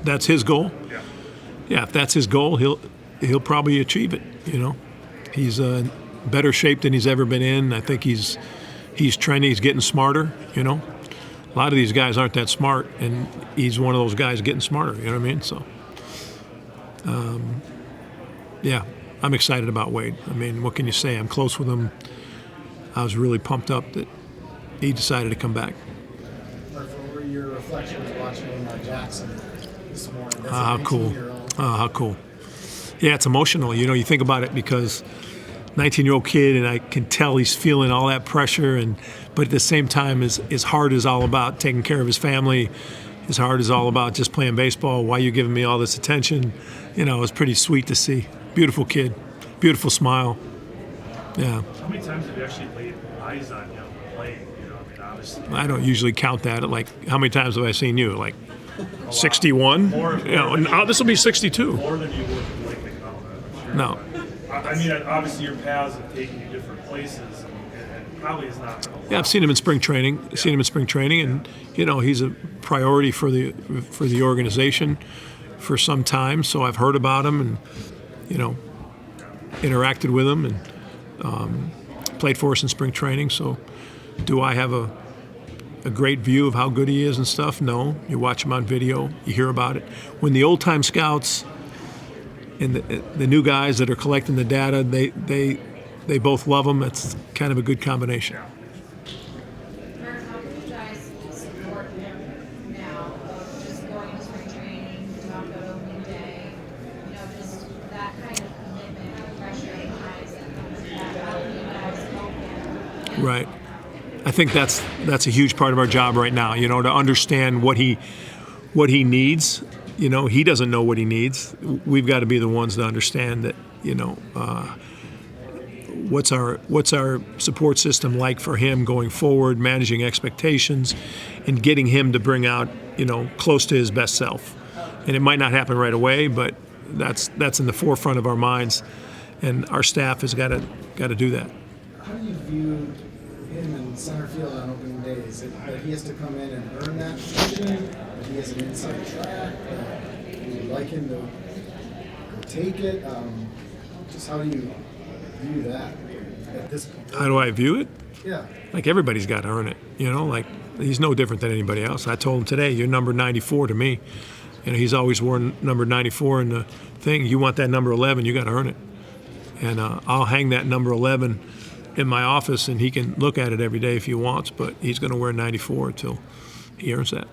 that's his goal, if that's his goal, he'll probably achieve it. He's in better shape than he's ever been in. I think he's trending. He's getting smarter. A lot of these guys aren't that smart, and he's one of those guys getting smarter. You know what I mean? So, I'm excited about Wade. I mean, what can you say? I'm close with him. I was really pumped up that he decided to come back. What were your reflections watching Jackson this morning? How cool. How cool. Yeah, it's emotional. You think about it because 19-year-old kid, and I can tell he's feeling all that pressure, but at the same time, his heart is all about taking care of his family. His heart is all about just playing baseball. Why are you giving me all this attention? It was pretty sweet to see. Beautiful kid, beautiful smile. Yeah. How many times have you actually laid eyes on him playing? Obviously. I don't usually count that. How many times have I seen you? 61? This will be 62. More than you would like McDonald. No. I mean, obviously your paths have taken you different places, and probably is not. Yeah, I've seen him in spring training. And he's a priority for the organization for some time. So I've heard about him and interacted with him and played for us in spring training. So, do I have a great view of how good he is and stuff? No. You watch him on video, you hear about it. When the old-time scouts and the new guys that are collecting the data, they both love him. That's kind of a good combination. Mark, how can you guys support him now? Just going to spring training, talk about opening day, just that kind of commitment, pressure in the eyes that comes with that. How can you guys help him? Right. I think that's a huge part of our job right now, to understand what he needs. He doesn't know what he needs. We've got to be the ones to understand that, what's our support system like for him going forward, managing expectations, and getting him to bring out, close to his best self. And it might not happen right away, but that's in the forefront of our minds, and our staff has got to do that. How do you view him in center field on opening day? Is it that he has to come in and earn that position? That he has an inside track? Would you like him to take it? Just how do you view that at this point? How do I view it? Yeah. Everybody's got to earn it. He's no different than anybody else. I told him today, you're number 94 to me. He's always worn number 94 in the thing. You want that number 11, you got to earn it. And I'll hang that number 11 in my office, and he can look at it every day if he wants, but he's going to wear 94 until he earns that.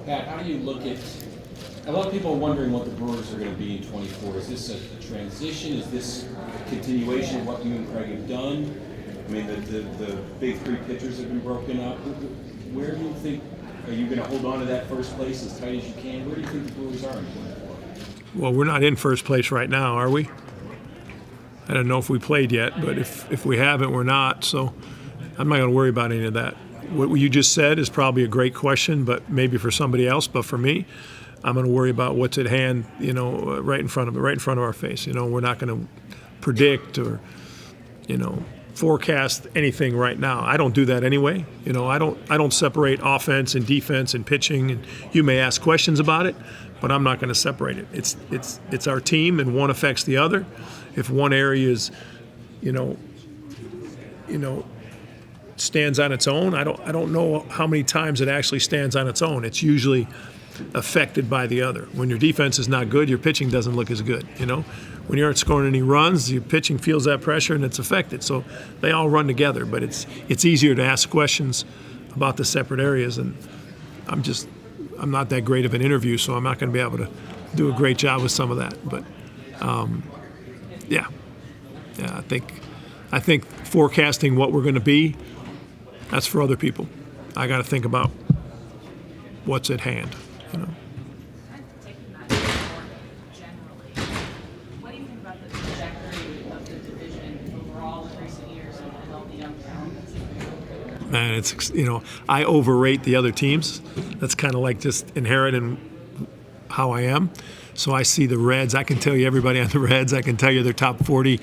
Pat, how do you look at a lot of people are wondering what the Brewers are going to be in 24. Is this a transition? Is this a continuation of what you and Craig have done? I mean, the big three pitchers have been broken up. Where do you think, are you going to hold on to that first place as tight as you can? Where do you think the Brewers are in 24? Well, we're not in first place right now, are we? I don't know if we played yet, but if we haven't, we're not. So I'm not going to worry about any of that. What you just said is probably a great question, but maybe for somebody else. But for me, I'm going to worry about what's at hand, right in front of our face. We're not going to predict or, forecast anything right now. I don't do that anyway. I don't separate offense and defense and pitching. And you may ask questions about it, but I'm not going to separate it. It's our team, and one affects the other. If one area is, stands on its own, I don't know how many times it actually stands on its own. It's usually affected by the other. When your defense is not good, your pitching doesn't look as good. When you aren't scoring any runs, your pitching feels that pressure and it's affected. So they all run together. But it's easier to ask questions about the separate areas, and I'm not that great of an interview, so I'm not going to be able to do a great job with some of that. But yeah, I think forecasting what we're going to be, that's for other people. I got to think about what's at hand. Taking that forward generally, what do you think about the trajectory of the division overall in recent years and all the young talent? Man, it's I overrate the other teams. That's kind of like just inherent in how I am. So I see the Reds. I can tell you everybody on the Reds. I can tell you their top 40,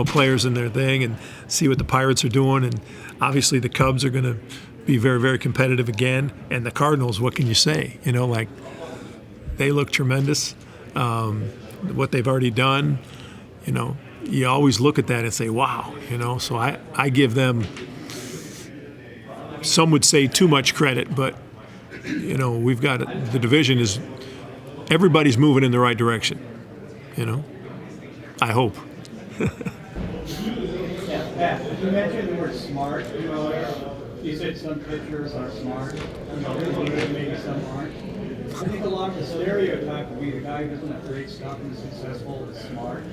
players in their thing, and see what the Pirates are doing. And obviously the Cubs are going to be very, very competitive again. And the Cardinals, what can you say? they look tremendous. What they've already done, you always look at that and say, wow, So I give them, some would say too much credit, but we've got the division is, everybody's moving in the right direction. I hope. Yeah, Pat, you mentioned the word smart. You said some pitchers are smart. Maybe some aren't. I think a lot of the stereotype would be the guy who doesn't have great stuff and is successful is smart.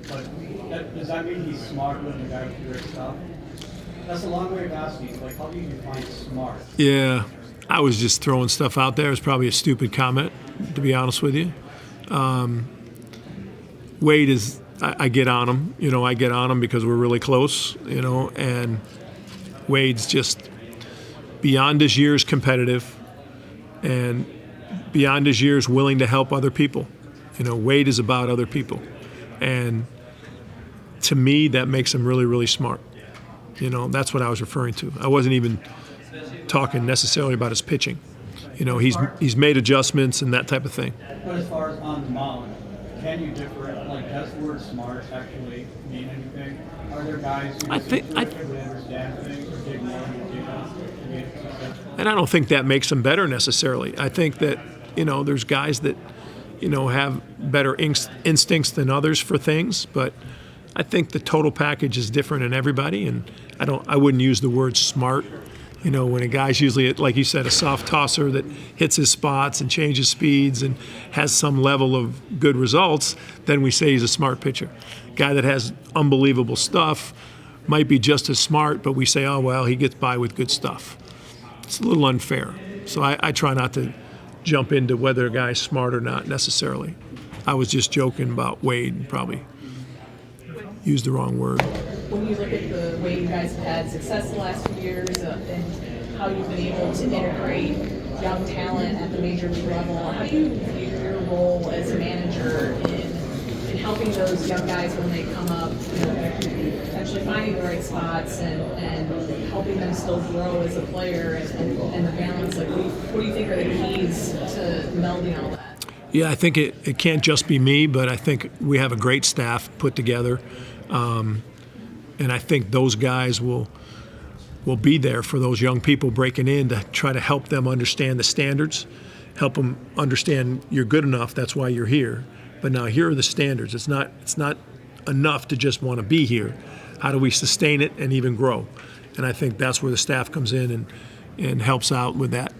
But does that mean he's smarter than the guy with great stuff? That's a long way of asking. Like, how do you define smart? Yeah, I was just throwing stuff out there. It's probably a stupid comment, to be honest with you. Wade is, I get on him. I get on him because we're really close, and Wade's just beyond his years competitive and beyond his years willing to help other people. Wade is about other people. And to me, that makes him really, really smart. That's what I was referring to. I wasn't even talking necessarily about his pitching. He's made adjustments and that type of thing. But as far as on the mound, can you differ? Like, does the word smart actually mean anything? Are there guys who really understand things or dig more than you do? And I don't think that makes them better necessarily. I think that, there's guys that, have better instincts than others for things, but I think the total package is different in everybody, and I wouldn't use the word smart. When a guy's usually, like you said, a soft tosser that hits his spots and changes speeds and has some level of good results, then we say he's a smart pitcher. Guy that has unbelievable stuff might be just as smart, but we say, oh, well, he gets by with good stuff. It's a little unfair. So I try not to jump into whether a guy's smart or not necessarily. I was just joking about Wade and probably used the wrong word. When you look at the way you guys have had success the last few years and how you've been able to integrate young talent at the major league level, how do you view your role as a manager in helping those young guys when they come up, potentially finding the right spots and helping them still grow as a player and the balance? Like, what do you think are the keys to melding all that? Yeah, I think it can't just be me, but I think we have a great staff put together. And I think those guys will be there for those young people breaking in to try to help them understand the standards, help them understand you're good enough, that's why you're here. But now here are the standards. It's not enough to just want to be here. How do we sustain it and even grow? And I think that's where the staff comes in and helps out with that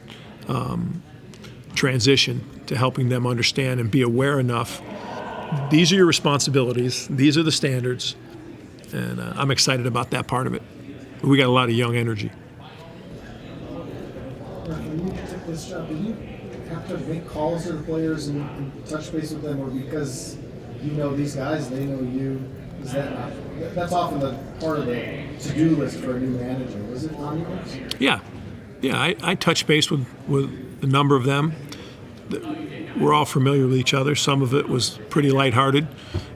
transition to helping them understand and be aware enough. These are your responsibilities. These are the standards. And I'm excited about that part of it. We got a lot of young energy. When you took this job, do you have to make calls to the players and touch base with them, or because you know these guys, they know you? Is that not? That's often the part of the to-do list for a new manager. Was it on yours? Yeah. I touch base with a number of them. We're all familiar with each other. Some of it was pretty lighthearted.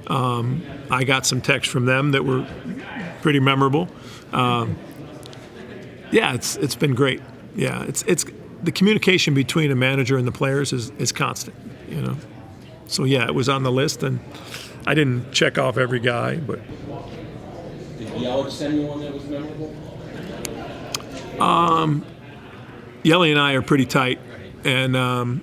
I got some texts from them that were pretty memorable. It's been great. Yeah, it's the communication between a manager and the players is constant. So yeah, it was on the list, and I didn't check off every guy, but. Did Yelich send you one that was memorable? Yelly and I are pretty tight, and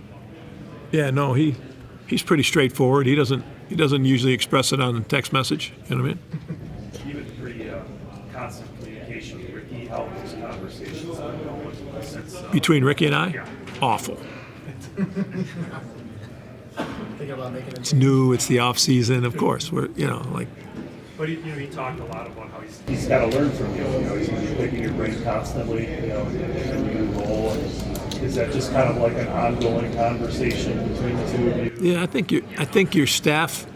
he's pretty straightforward. He doesn't usually express it on a text message. You know what I mean? Even pretty constant communication with Ricky, how those conversations are going since Between Ricky and I? Yeah. Awful. Thinking about making It's new. It's the off season. Of course, we're like. But he talked a lot about how he's got to learn from you. He's picking your brain constantly. In a new role. And is that just kind of like an ongoing conversation between the two of you? Yeah, I think your staff.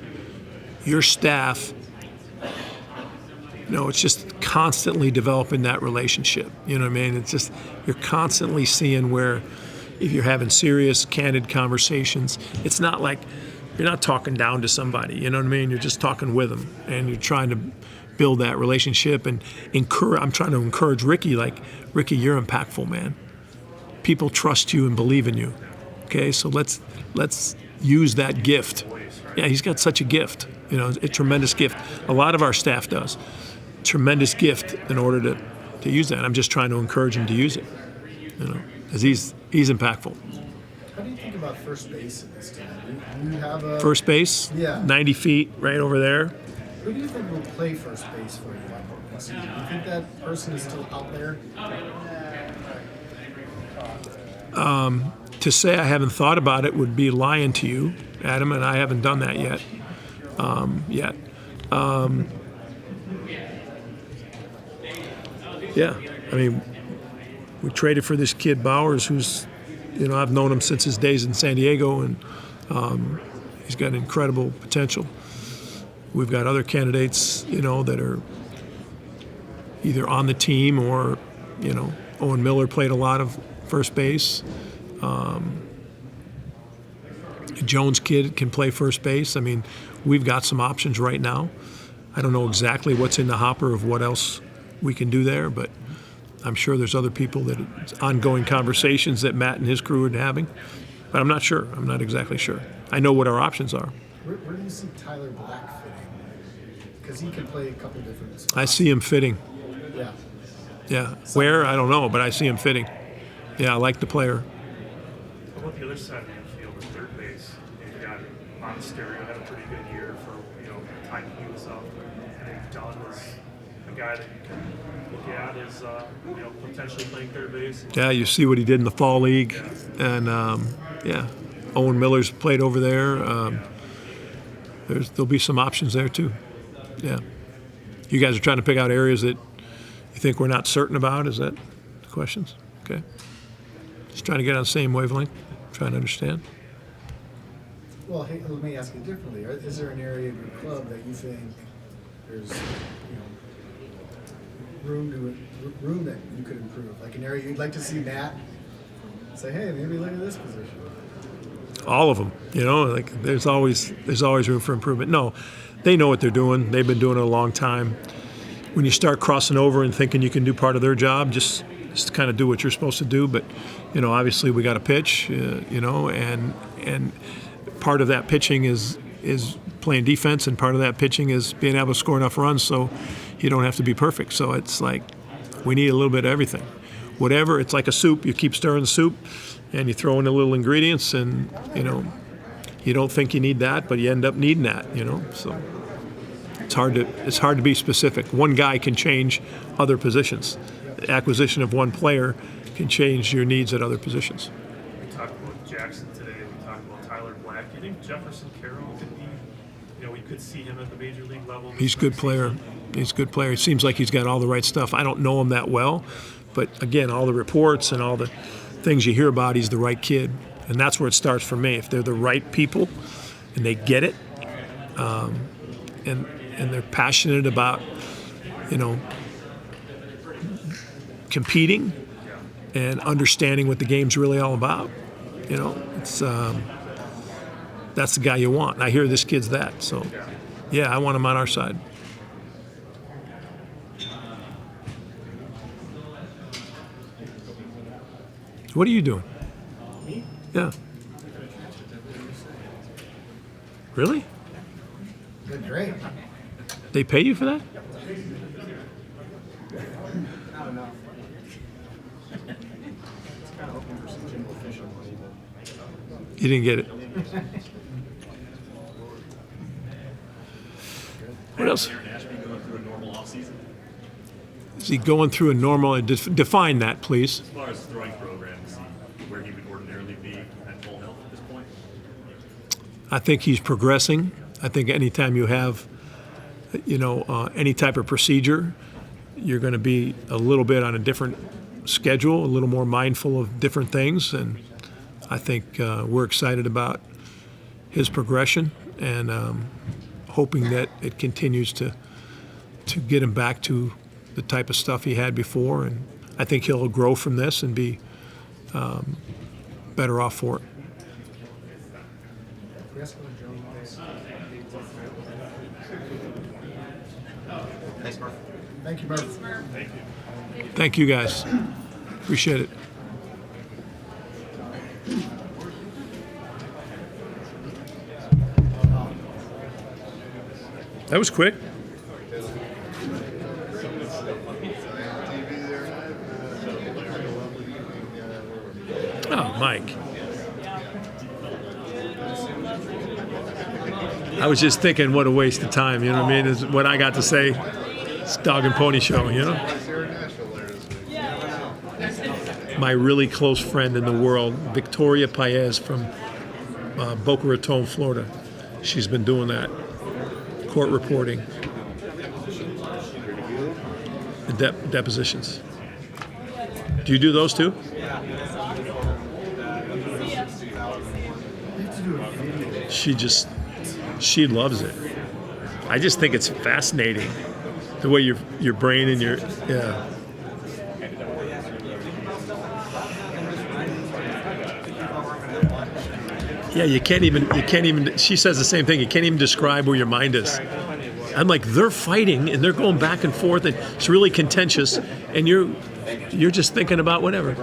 It's just constantly developing that relationship. You know what I mean? It's just you're constantly seeing where, if you're having serious, candid conversations, it's not like you're not talking down to somebody. You know what I mean? You're just talking with them, and you're trying to build that relationship and encourage. I'm trying to encourage Ricky. Like, Ricky, you're impactful, man. People trust you and believe in you. Okay, so let's use that gift. Yeah, he's got such a gift, a tremendous gift. A lot of our staff does. Tremendous gift in order to use that. I'm just trying to encourage him to use it, because he's impactful. How do you think about first base in this team? Do you have a First base, Yeah. 90 feet, right over there. Who do you think will play first base for you next season? Do you think that person is still out there? To say I haven't thought about it would be lying to you, Adam, and I haven't done that yet. Yeah, I mean, we traded for this kid Bowers, who's, I've known him since his days in San Diego, and he's got incredible potential. We've got other candidates, that are either on the team or, Owen Miller played a lot of first base. Jones kid can play first base. I mean, we've got some options right now. I don't know exactly what's in the hopper of what else we can do there, but I'm sure there's other people that it's ongoing conversations that Matt and his crew are having. But I'm not sure. I'm not exactly sure. I know what our options are. Where do you see Tyler Black fitting? Because he can play a couple different spots. I see him fitting. Yeah. Yeah. Where? I don't know, but I see him fitting. Yeah, I like the player. How about the other side of the infield, the third base? You've got Monasterio had a pretty good year for the time he was up. I think Dunn is a guy that you can look at as potentially playing third base. Yeah, you see what he did in the fall league, and Owen Miller's played over there. There'll be some options there too. Yeah, you guys are trying to pick out areas that you think we're not certain about. Is that the questions? Okay, just trying to get on the same wavelength, trying to understand. Well, hey, let me ask you differently. Is there an area of your club that you think there's room that you could improve? Like an area you'd like to see Matt say, hey, maybe look at this position. All of them, like there's always room for improvement. No, they know what they're doing. They've been doing it a long time. When you start crossing over and thinking you can do part of their job, just kind of do what you're supposed to do. But obviously we got to pitch, and part of that pitching is playing defense, and part of that pitching is being able to score enough runs so you don't have to be perfect. So it's like we need a little bit of everything. Whatever, it's like a soup. You keep stirring the soup, and you throw in the little ingredients, and you don't think you need that, but you end up needing that. So it's hard to be specific. One guy can change other positions. The acquisition of one player can change your needs at other positions. We talked about Jackson today. We talked about Tyler Black. Do you think Jefferson Carroll could be? We could see him at the major league level. He's a good player. He's a good player. It seems like he's got all the right stuff. I don't know him that well, but again, all the reports and all the things you hear about, he's the right kid. And that's where it starts for me. If they're the right people and they get it, and they're passionate about, competing and understanding what the game's really all about, it's that's the guy you want. And I hear this kid's that. So, yeah, I want him on our side. What are you doing? Me? Yeah. Really? Good, great. They pay you for that? I don't know. It's kind of hoping for some Jim official money, but You didn't get it. What else? Aaron Ashby going through a normal offseason? Is he going through a normal? Define that, please. As far as throwing program, is he where he would ordinarily be at full health at this point? I think he's progressing. I think anytime you have, any type of procedure, you're going to be a little bit on a different schedule, a little more mindful of different things, and I think we're excited about his progression and hoping that it continues to get him back to the type of stuff he had before, and I think he'll grow from this and be better off for it. Thank you, Murph. Thank you, guys. Appreciate it. That was quick. Oh, Mike. I was just thinking, what a waste of time. You know what I mean? Is what I got to say. It's Dog and Pony Show. You know. My really close friend in the world, Victoria Paez from Boca Raton, Florida. She's been doing that. Court reporting. Depositions. Do you do those too? She loves it. I just think it's fascinating the way your brain and your you can't even she says the same thing. You can't even describe where your mind is. I'm like, they're fighting and they're going back and forth and it's really contentious and you're just thinking about whatever.